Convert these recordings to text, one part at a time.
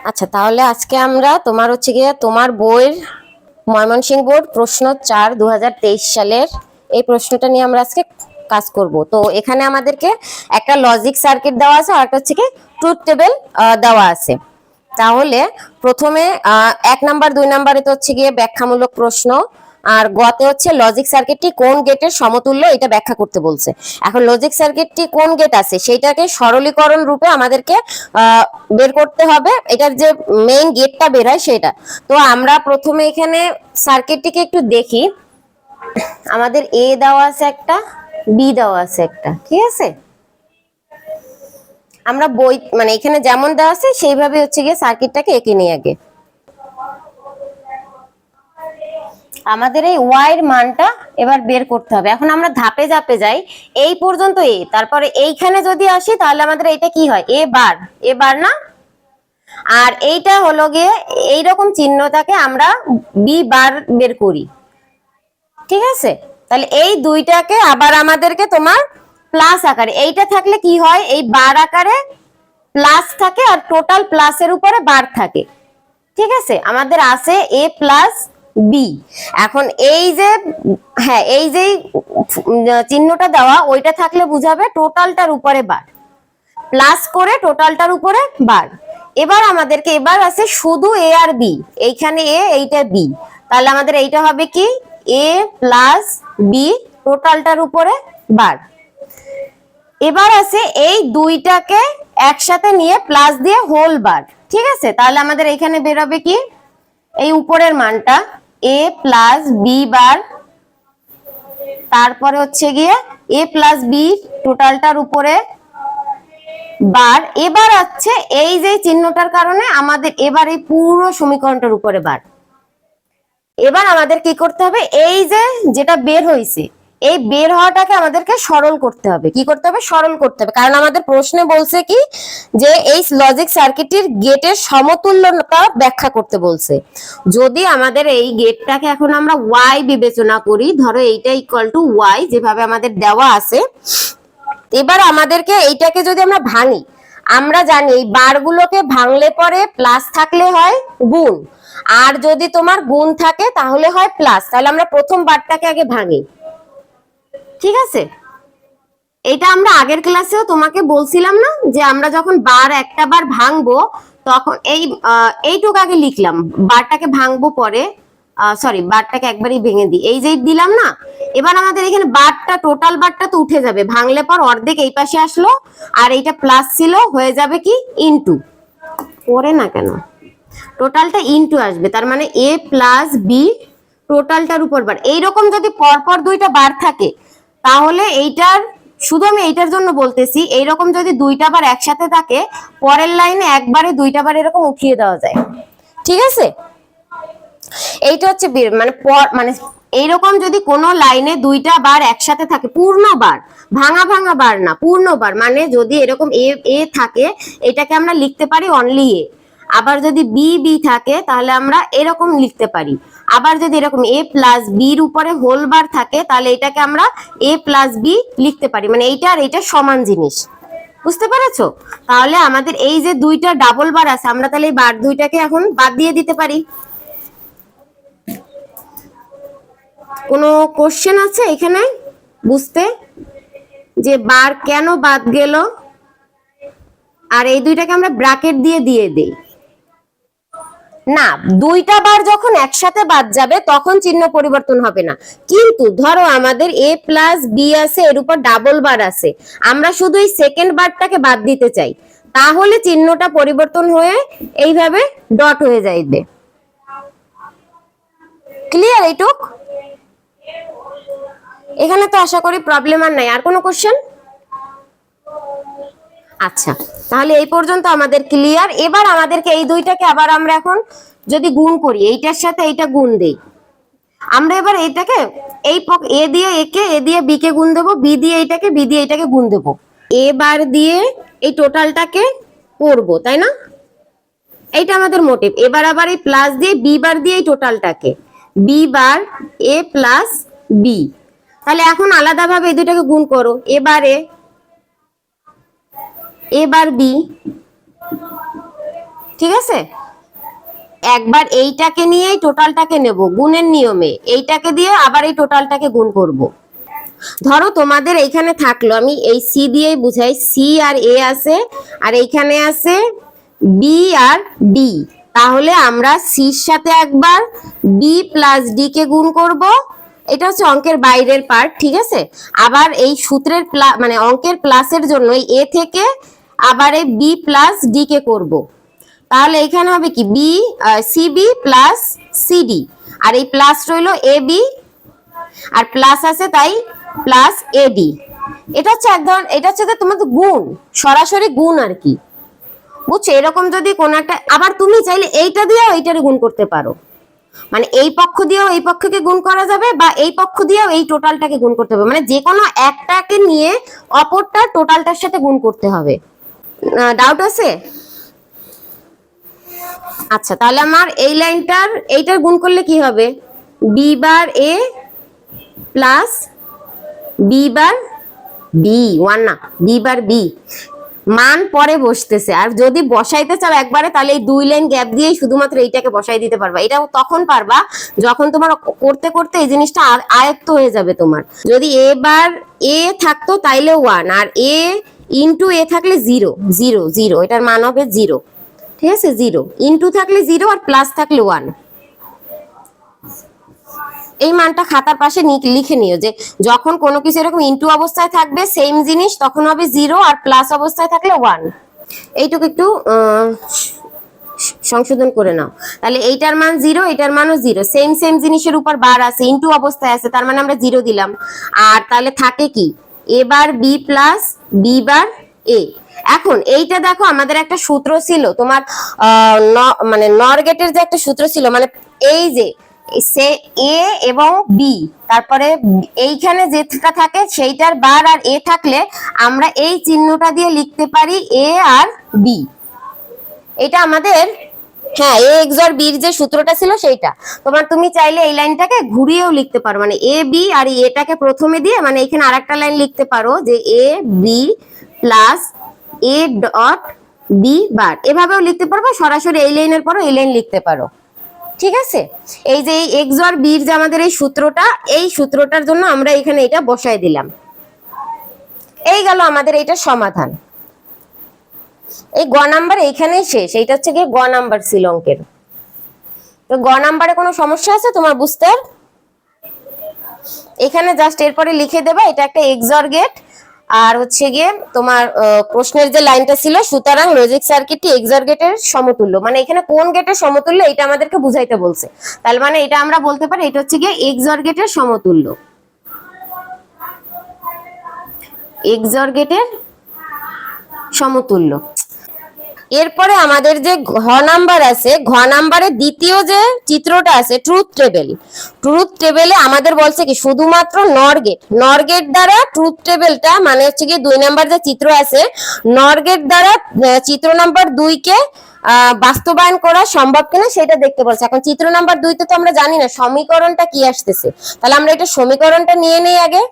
আচ্ছা, তাহলে আজকে আমরা তোমার হচ্ছে গিয়ে তোমার বইয়ের ময়মনসিংহ বোর্ড প্রশ্ন 4 2023 সালের এই প্রশ্নটা নিয়ে আমরা আজকে কাজ করব। তো এখানে আমাদেরকে একটা লজিক সার্কিট দেওয়া আছে আর একটা হচ্ছে কি ট্রুথ টেবিল দেওয়া আছে। তাহলে প্রথমে 1 নাম্বার 2 নাম্বারে তো হচ্ছে গিয়ে ব্যাখ্যামূলক প্রশ্ন, আর গতে হচ্ছে লজিক সার্কিটটি কোন গেটের সমতুল্য এটা ব্যাখ্যা করতে বলছে। এখন লজিক সার্কিটটি কোন গেট আছে সেটাকে সরলীকরণ রূপে আমাদেরকে বের করতে হবে, এটার যে মেইন গেটটা বের হয় সেটা। তো আমরা প্রথমে এখানে সার্কিটটিকে একটু দেখি। আমাদের এ দেওয়া আছে একটা, বি দেওয়া আছে একটা, ঠিক আছে। আমরা বই মানে এখানে যেমন দেওয়া আছে সেইভাবে হচ্ছে গিয়ে সার্কিটটাকে এঁকে নিই আগে। আমাদের এই ওয়াই এর মানটা এবার বের করতে হবে। এখন আমরা ধাপে ধাপে যাই, এই পর্যন্ত এ, তারপরে এইখানে যদি আসি তাহলে আমাদের এটা কি হয়, এ বার না, আর এইটা হলো গিয়ে এইরকম চিহ্নটাকে আমরা বি বার বের করি, ঠিক আছে। তাহলে এই দুইটাকে আবার আমাদেরকে তোমার প্লাস আকারে, এইটা থাকলে কি হয়, এই বার আকারে প্লাস থাকে আর টোটাল প্লাসের উপরে বার থাকে, ঠিক আছে। আমাদের আছে এ প্লাস বি। এখন এই যে হ্যাঁ, এই যে চিহ্নটা দেওয়া ওইটা থাকলে বুঝাবে টোটালটার উপরে বার, প্লাস করে টোটালটার উপরে বার। এবার আমাদেরকে এবার আছে শুধু এ আর বি, এইখানে এ এইটা বি, তাহলে আমাদের এইটা হবে কি এ প্লাস বি টোটালটার উপরে বার। এবার আছে এই দুইটাকে একসাথে নিয়ে প্লাস দিয়ে হোল বার, ঠিক আছে। তাহলে আমাদের এখানে বেরোবে কি এই উপরের মানটা এ প্লাস বি বার, তারপরে হচ্ছে গিয়ে এ প্লাস বি টোটালটার উপরে বার। এবার আছে এই যে চিহ্নটার কারণে আমাদের এবার এই পুরো সমীকরণটার উপরে বার। এবার আমাদের কি করতে হবে, এই যে যেটা বের হয়েছে এই বের হওয়াটাকে আমাদেরকে সরল করতে হবে। কি করতে হবে, সরল করতে হবে, কারণ আমাদের প্রশ্নে বলছে কি যে এই লজিক সার্কিটের গেটের সমতুল্যতা ব্যাখ্যা করতে বলছে। যদি আমাদের এই গেটটাকে এখন আমরা ওয়াই বিবেচনা করি, ধরো এইটা ইকুয়াল টু ওয়াই যেভাবে আমাদের দেওয়া আছে, এবার আমাদেরকে এইটাকে যদি আমরা ভাঙি, আমরা জানি এই বারগুলোকে ভাঙলে পরে প্লাস থাকলে হয় গুণ, আর যদি তোমার গুণ থাকে তাহলে হয় প্লাস। তাহলে আমরা প্রথম বারটাকে আগে ভাঙি, ঠিক আছে। এটা আমরা আগের ক্লাসেও তোমাকে বলছিলাম না যে আমরা যখন বার একটা বার ভাঙবো তখন এইটুকু আগে লিখলাম, বারটাকে ভাঙবো পরে, সরি বারটাকে একবারই ভেঙে দিই, এই যে দিলাম না। এবার আমাদের এখানে বারটা টোটাল বারটা তো উঠে যাবে, ভাঙলে পর অর্ধেক এই পাশে আসলো আর এইটা প্লাস ছিল হয়ে যাবে কি ইনটু, পরে না কেন টোটালটা ইনটু আসবে, তার মানে এ প্লাস বি টোটালটার উপর বার। এইরকম যদি পরপর দুইটা বার থাকে তাহলে এইটার, শুধু আমি এইটার জন্য বলতেছি, এইরকম যদি দুইটা বার একসাথে থাকে পরের লাইনে একবারে দুইটা বার এরকম উঠিয়ে দেওয়া যায়, ঠিক আছে। এইটা হচ্ছে মানে এইরকম যদি কোনো লাইনে দুইটা বার একসাথে থাকে, পূর্ণ বার, ভাঙা ভাঙা বার না, পূর্ণ বার, মানে যদি এরকম এ থাকে এটাকে আমরা লিখতে পারি অনলি এ। আবার যদি বি বি থাকে তাহলে আমরা এরকম লিখতে পারি। আবার যদি এরকম এ প্লাস বির উপরে হোল বার থাকে তাহলে এটাকে আমরা এ প্লাস বি লিখতে পারি, মানে এইটা আর এইটা সমান জিনিস, বুঝতে পেরেছো। তাহলে আমাদের এই যে দুইটা ডাবল বার আছে, আমরা তাহলে এই বার দুইটাকে এখন বাদ দিয়ে দিতে পারি। কোনো কোশ্চেন আছে এখানে বুঝতে যে বার কেন বাদ গেল, আর এই দুইটাকে আমরা ব্র্যাকেট দিয়ে দিয়ে দেই না, দুইটা বার যখন একসাথে বাদ যাবে তখন চিহ্ন পরিবর্তন হবে না। কিন্তু ধরো আমাদের এ প্লাস বি আছে, এর উপর ডাবল বার আছে, আমরা শুধু এই সেকেন্ড বারটাকে বাদ দিতে চাই, তাহলে চিহ্নটা পরিবর্তন হয়ে এইভাবে ডট হয়ে যাইবে। ক্লিয়ার এইটুক? এখানে তো আশা করি প্রবলেম আর নাই। আর কোনো কোশ্চেন? আচ্ছা, তাহলে এই পর্যন্ত আমাদের ক্লিয়ার। এবার আমাদেরকে এই দুইটাকে আবার আমরা এখন যদি গুণ করি, এইটার সাথে এইটা গুণ দেই, আমরা এবার এইটাকে এই এ দিয়ে একে, এ দিয়ে বি কে গুণ দেবো, বি দিয়ে এইটাকে, বি দিয়ে এইটাকে গুণ দেবো, এ বার দিয়ে এই টোটালটাকে করব, তাই না? এইটা আমাদের মোটিভ। এবার আবার এই প্লাস দিয়ে বি বার দিয়ে এই টোটালটাকে, B bar A plus B. তাহলে এখন আলাদাভাবে এই দুটাকে গুণ করো, এবার বি ঠিক আছে, একবার এইটাকে নিয়েই টোটালটাকে নেব গুণের নিয়মে, এইটাকে দিয়ে আবার এই টোটালটাকে গুণ করব। ধরো তোমাদের এইখানে থাকলো, আমি এই সি দিয়েই বুঝাই, সি আর এ আছে আর এইখানে আছে বি আর ডি, তাহলে আমরা সির সাথে একবার বি প্লাস ডি কে গুণ করব, এটা হচ্ছে অঙ্কের বাইরের পার্ট, ঠিক আছে। আবার এই সূত্রের মানে অঙ্কের প্লাসের জন্য এ থেকে আবার এই বি প্লাস ডি কে করব, তাহলে এখানে হবে কি বি সিবি প্লাস সিডি, আর এই প্লাস রইলো এ বি আর প্লাস আছে তাই প্লাস এডি। এটা হচ্ছে এক ধরনের, এটা হচ্ছে তোমাদের গুণ, সরাসরি গুণ আর কি, বুঝছো। এরকম যদি কোন একটা, আবার তুমি চাইলে এইটা দিয়েও এইটারে গুণ করতে পারো, মানে এই পক্ষ দিয়েও এই পক্ষকে গুণ করা যাবে বা এই পক্ষ দিয়েও এই টোটালটাকে গুণ করতে হবে, মানে যে কোনো একটাকে নিয়ে অপরটা টোটালটার সাথে গুণ করতে হবে। ডাউট আছে? আচ্ছা, তাহলে আমার এই লাইনটার এইটার গুণ করলে কি হবে, B bar A plus B bar B, one না, বি বার বি, মান পরে বসতেছে। আর যদি বসাইতে চাও একবারে, তাহলে এই দুই লাইন গ্যাপ দিয়েই শুধুমাত্র এইটাকে বসাই দিতে পারবা। এটা তখন পারবা যখন তোমার করতে করতে এই জিনিসটা আয়ত্ত হয়ে যাবে তোমার। যদি এ বার এ থাকতো তাইলে ওয়ান, আর এ ইন্টু এ থাকলে জিরো, জিরো জিরো, এটার মান হবে জিরো, ঠিক আছে। জিরো ইন্টু থাকলে জিরো আর প্লাস থাকলে ওয়ান। এই মানটা খাতার পাশে লিখে নিও যে যখন কোনো কিছু এরকম ইনটু অবস্থায় থাকবে সেম জিনিস তখন হবে জিরো, আর প্লাস অবস্থায় থাকলে ওয়ান। এইটুকু একটু সংশোধন করে নাও। তাহলে এইটার মান জিরো, এটার মানও জিরো, সেম সেম জিনিসের উপর বার আছে, ইনটু অবস্থায় আছে, তার মানে আমরা জিরো দিলাম। আর তাহলে থাকে কি A bar B plus B bar A. এখন এইটা দেখো, আমাদের একটা সূত্র ছিল তোমার মানে নর গেটের যে একটা সূত্র ছিল, মানে এই যে সে এ এবং বি, তারপরে এইখানে যেটা থাকে সেইটার বার আর এ থাকলে আমরা এই চিহ্নটা দিয়ে লিখতে পারি এ আর বি। এটা আমাদের, হ্যাঁ, এ এক্সর বির যে সূত্রটা ছিল সেইটা। তুমি চাইলে এই লাইনটাকে ঘুরিয়েও লিখতে পারো, মানে এ বি আর এটাকে প্রথমে দিয়ে, মানে এখানে আরেকটা লাইন লিখতে পারো যে A B plus A dot B bar, এভাবেও লিখতে পারবো। সরাসরি এই লাইনের পরও এই লাইন লিখতে পারো, ঠিক আছে। এই যে এই এক্সর বির যে আমাদের এই সূত্রটা, এই সূত্রটার জন্য আমরা এখানে এটা বসায় দিলাম। এই গেল আমাদের এইটার সমাধান। এই গ নাম্বার এইখানেই শেষ। এইটা হচ্ছে গিয়ে গ নাম্বার ছিল অঙ্কের। তো গ নাম্বারে কোনো সমস্যা আছে তোমার বুঝতে? এখানে জাস্ট এরপরে লিখে দেবা এটা একটা এক্সর গেট, আর হচ্ছে গিয়ে তোমার প্রশ্নের যে লাইনটা ছিল সুতরাং লজিক সার্কিটটি এক্সর গেটের সমতুল্য, মানে এখানে কোন গেটের সমতুল্য এটা আমাদেরকে বুঝাইতে বলছে। তাহলে মানে এটা আমরা বলতে পারি এটা হচ্ছে গিয়ে এক্সর গেটের সমতুল্য, এক্সর গেটের সমতুল্য। এরপরে আমাদের যে ঘ নাম্বার আছে, ঘ নাম্বারের দ্বিতীয় যে চিত্রটা আছে ট্রুথ টেবিল, ট্রুথ টেবিলে আমাদের বলছে কি শুধুমাত্র নর গেট, নর গেট দ্বারা ট্রুথ টেবিলটা, মানে হচ্ছে কি 2 নাম্বার যে চিত্র আছে নর গেট দ্বারা চিত্র নাম্বার 2 কে বাস্তবায়ন করা সম্ভব কিনা সেটা দেখতে বলছে। এখন চিত্র নাম্বার 2 তে তো আমরা জানি না সমীকরণটা কি আসতেছে, তাহলে আমরা এটা সমীকরণটা নিয়ে নেই আগে।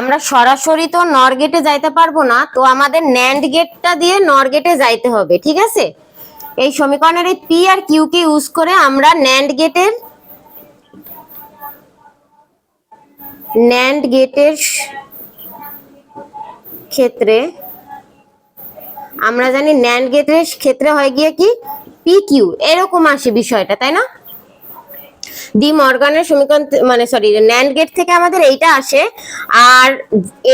আমরা সরাসরি তো নর গেটে যাইতে পারবো না, তো আমাদের ন্যান্ড গেটটা দিয়ে নর গেটে যাইতে হবে, ঠিক আছে। এই সমীকরণের এই পি আর কিউ কে ইউজ করে আমরা ন্যান্ড গেটের ক্ষেত্রে আমরা জানি ন্যান্ড গেটের ক্ষেত্রে হয় গিয়ে কি পি কিউ এরকম আসে বিষয়টা, তাই না। ডি মর্গানের সমীকরণ, মানে সরি ন্যান্ড গেট থেকে আমাদের এইটা আসে। আর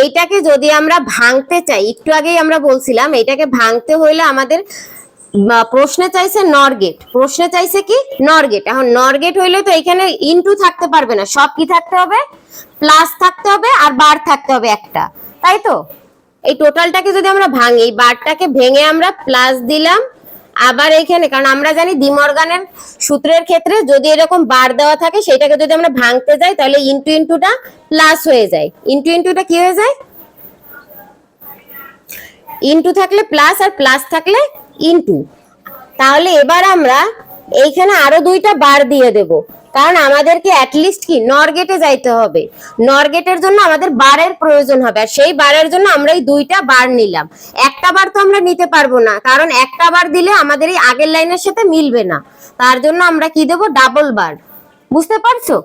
এইটাকে যদি আমরা ভাঙতে চাই, একটু আগেই আমরা বলছিলাম এইটাকে ভাঙতে হইলে আমাদের প্রশ্নে চাইছে নর গেট, প্রশ্নে চাইছে কি নর গেট। এখন নর গেট হইলে তো এখানে ইনটু থাকতে পারবে না, সব কি থাকতে হবে প্লাস থাকতে হবে আর বার থাকতে হবে একটা, তাই তো। এই টোটালটাকে যদি আমরা ভাঙি, এই বারটাকে ভেঙে আমরা প্লাস দিলাম, আবার এখানে কারণ আমরা জানি ডি মর্গানের সূত্রের ক্ষেত্রে যদি এরকম বার দেওয়া থাকে সেটাকে যদি আমরা ভাঙতে যাই তাহলে ইনটু ইনটুটা প্লাস হয়ে যায়, ইনটু ইনটুটা কি হয়ে যায়, ইনটু থাকলে প্লাস আর প্লাস থাকলে ইনটু। তাহলে এবার আমরা এইখানে আরো 2টা বার দিয়ে দেব, কারণ আমাদেরকে অ্যাটলিস্ট কি নর গেটে যাইতে হবে, নর গেটের জন্য আমাদের বারের প্রয়োজন হবে, আর সেই বারের জন্য আমরা এই দুইটা বার নিলাম। একটা বার তো আমরা নিতে পারবো না, কারণ একটা বার দিলে আমাদের এই আগের লাইনের সাথে মিলবে না, তার জন্য আমরা কি দেব, ডাবল বার। বুঝতে পারছো?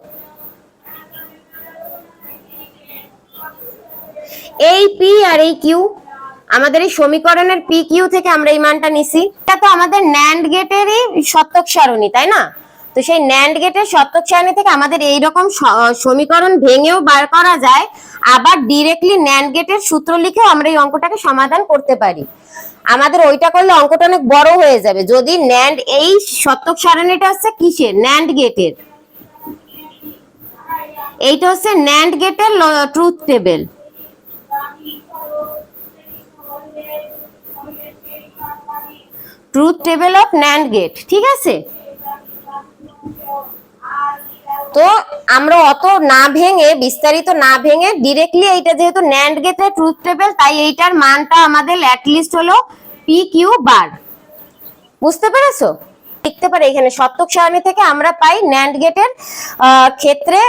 এই পি আর এই কিউ, আমাদের এই সমীকরণের পি কিউ থেকে আমরা এই মানটা নিছি। এটা তো আমাদের ন্যান্ড গেটেরই সত্যক সারণী, তাই না? তো সেই ন্যান্ড গেটের সত্যক সারণী থেকে আমাদের এইরকম সমীকরণ ভেঙেও বার করা যায়, আবার ডিরেক্টলি ন্যান্ড গেটের সূত্র লিখেও আমরা এই অঙ্কটাকে সমাধান করতে পারি। আমাদের ওইটা করলে অঙ্কটা অনেক বড় হয়ে যাবে। যদি ন্যান্ড, এই সত্যক সারণীটা হচ্ছে কিসের, ন্যান্ড গেটের, এইটা হচ্ছে ন্যান্ড গেটের truth table. Truth table of NAND gate, ঠিক আছে? তো আমরা অত না ভেঙে, বিস্তারিত না ভেঙে ডিরেক্টলি এইটা যেহেতু ন্যান্ড গেটের ট্রুথ টেবিল, তাই এইটার মানটা আমাদের অ্যাটলিস্ট হলো পি কিউ বার। বুঝতে পেরেছো? লিখতে পারে এখানে সত্যক সারণী থেকে আমরা পাই ন্যান্ড গেটের ক্ষেত্রে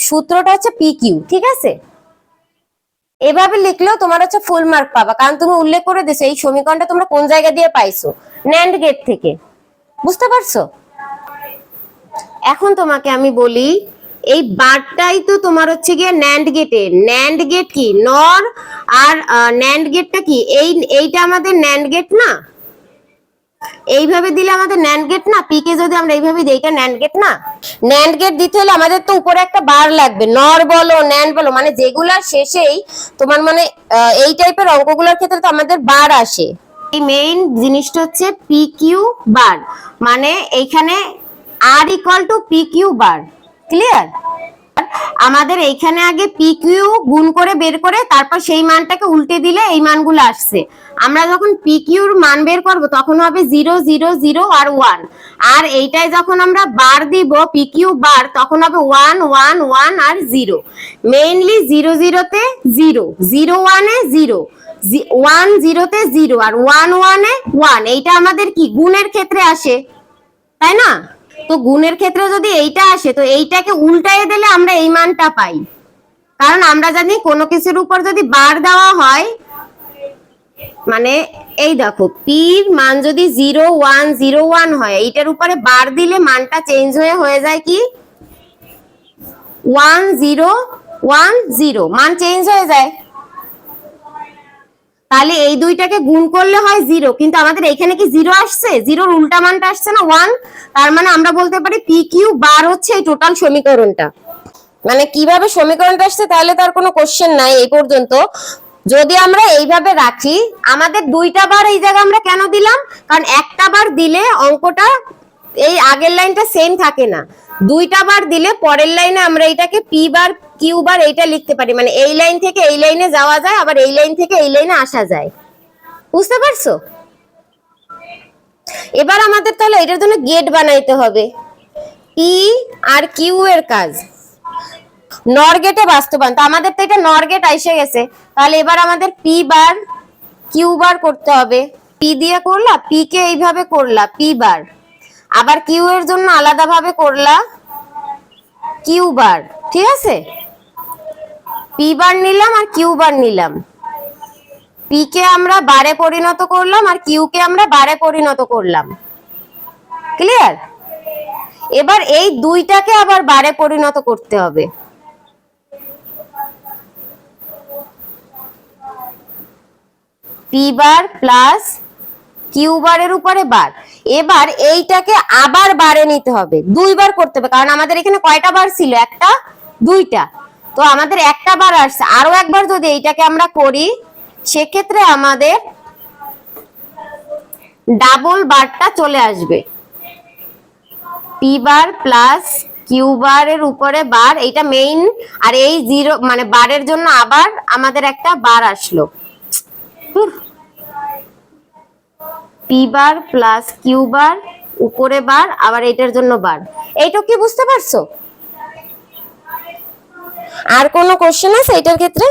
সূত্রটা হচ্ছে পি কিউ, ঠিক আছে? এভাবে লিখলেও তোমার হচ্ছে ফুল মার্ক পাবা, কারণ তুমি উল্লেখ করে দিছো এই সমীকরণটা তোমরা কোন জায়গা দিয়ে পাইছো, ন্যান্ড গেট থেকে। বুঝতে পারছো? এখন তোমাকে আমি বলি, এই বারটাই তো তোমার হচ্ছে গিয়ে ন্যান্ড গেটে। ন্যান্ড গেট কি, নর, আর ন্যান্ড গেটটা কি, এইটা আমাদের ন্যান্ড গেট না? এইভাবে দিলে আমাদের ন্যান্ড গেট না? পি কে যদি আমরা এইভাবে দিই, এটা ন্যান্ড গেট না? ন্যান্ড গেট দিতে হলে আমাদের তো উপরে একটা বার লাগবে, নর বলো ন্যান্ড বলো, মানে যেগুলার শেষেই তোমার মানে এই টাইপের অঙ্কগুলোর ক্ষেত্রে তো আমাদের বার আসে। এই মেইন জিনিসটা হচ্ছে পি কিউ বার, মানে এইখানে আর equal to P Q bar. Clear? আমাদের এইখানে আগে পি কিউ গুণ করে বের করে তারপর সেই মানটাকে উল্টে দিলে এই মানগুলো আসছে। আমরা যখন পি কিউর মান বের করব তখন হবে 0 0 0 আর 1, আর এইটাই যখন আমরা বার দিব পি কিউ বার তখন হবে 1 1 1 আর 0। মেইনলি 0 0 তে 0, 0 1 এ 0, 1 0 তে 0 আর 1 1 এ 1। এইটা আমাদের কি গুণের ক্ষেত্রে আসে, তাই না? তো গুণের ক্ষেত্রে যদি এইটা আসে তো এইটাকে উল্টায়ে দিলে আমরা এই মানটা পাই, কারণ আমরা জানি কোনো কিছুর উপর যদি বার দেওয়া হয়, মানে এই দেখো পির মান যদি 0 1 0 1 হয়, এইটার উপরে বার দিলে মানটা চেঞ্জ হয়ে যায় কি 1 0 1 0, মান চেঞ্জ হয়ে যায়। তাহলে এই দুইটাকে গুণ করলে হয় 0, কিন্তু আমাদের এখানে কি 0 আসছে, 0-র উল্টা মানটা আসছে না 1, তার মানে আমরা বলতে পারি পি কিউ বার হচ্ছে এই টোটাল সমীকরণটা। মানে কিভাবে সমীকরণটা আসছে তাহলে তার কোনো কোশ্চেন নাই এই পর্যন্ত। যদি আমরা এইভাবে রাখি, আমাদের দুইটা বার এই জায়গায় আমরা কেন দিলাম, কারণ একটা বার দিলে অঙ্কটা এই আগের লাইনটা সেম থাকে না, দুইটা বার দিলে পরের লাইনে আমরা এটাকে পি বার কিউ বার এইটা লিখতে পারি, মানে এই লাইন থেকে এই লাইনে যাওয়া যায়, আবার এই লাইন থেকে এই লাইনে আসা যায়। বুঝতে পারছো? এবার আমাদের তাহলে এটার জন্য গেট বানাইতে হবে। পি আর কিউ এর কাজ নর গেটে বাস্তবায়ন, তো আমাদের তো এটা নর গেট এসে গেছে, তাহলে এবার আমাদের পি বার কিউ বার করতে হবে। পি দিয়ে করলা, পি কে এইভাবে করলা পি বার, আবার কিউ এর জন্য আলাদা ভাবে করলা কিউ বার, ঠিক আছে? পি বার নিলাম আর কিউ বার নিলাম, পি কে আমরা বারে পরিণত করলাম আর কিউ কে আমরা বারে পরিণত করলাম। ক্লিয়ার? এবার এই দুইটাকে আবার বারে পরিণত করতে হবে। পি বার প্লাস কিউ বারের উপরে বার, এবার এইটাকে আবার বারে নিতে হবে, দুইবার করতে হবে, কারণ আমাদের এখানে কয়টা বার ছিল, একটা দুইটা, তো আমাদের একটা বার আসছে, আরো একবার যদি এইটাকে আমরা করি সেক্ষেত্রে আমাদের ডাবল বারটা চলে আসবে। পি বার প্লাস কিউ বারের উপরে বার, এইটা মেইন, আর এই 0 মানে বারের জন্য আবার আমাদের একটা বার আসলো, P bar plus Q bar উপরে বার, আবার এটার জন্য বার। এইটা কি বুঝতে পারছো? আর কোনো কোশ্চেন আছে এটার ক্ষেত্রে?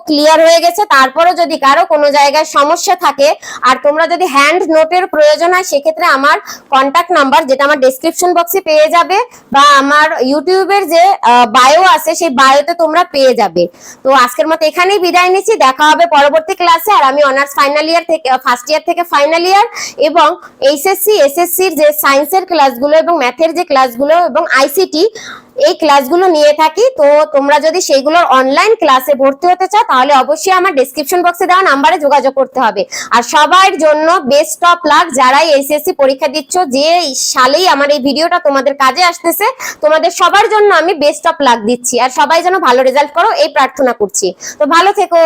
ক্লিয়ার হয়ে গেছে। তারপরে যদি কারো কোনো জায়গায় সমস্যা থাকে আর তোমরা যদি হ্যান্ড নোটের প্রয়োজন হয় সেক্ষেত্রে আমার কন্টাক্ট নাম্বার, যেটা আমার ডেসক্রিপশন বক্সে পেয়ে যাবে, বা আমার ইউটিউবের যে বায়ো আছে সেই বায়োতে তোমরা পেয়ে যাবে। তো আজকের মতো এখানেই বিদায় নিচ্ছি, দেখা হবে পরবর্তী ক্লাসে। আর আমি অনার্স ফাইনাল ইয়ার থেকে, ফার্স্ট ইয়ার থেকে ফাইনাল ইয়ার এবং এইচএসসি এসএসসির যে সায়েন্সের ক্লাসগুলো এবং ম্যাথের যে ক্লাসগুলো এবং আইসিটি এই ক্লাসগুলো নিয়ে থাকি। তো তোমরা যদি সেইগুলোর অনলাইন ক্লাসে ভর্তি হতে চাও তাহলে অবশ্যই আমার ডেসক্রিপশন বক্সে দেওয়া নাম্বারে যোগাযোগ করতে হবে। আর সবার জন্য বেস্ট অফ লাক, যারাই এইচএসসি পরীক্ষা দিচ্ছ, যে সালেই আমার এই ভিডিওটা তোমাদের কাজে আসতেছে, তোমাদের সবার জন্য আমি বেস্ট অফ লাক দিচ্ছি। আর সবাই যেন ভালো রেজাল্ট করো এই প্রার্থনা করছি। তো ভালো থেকো।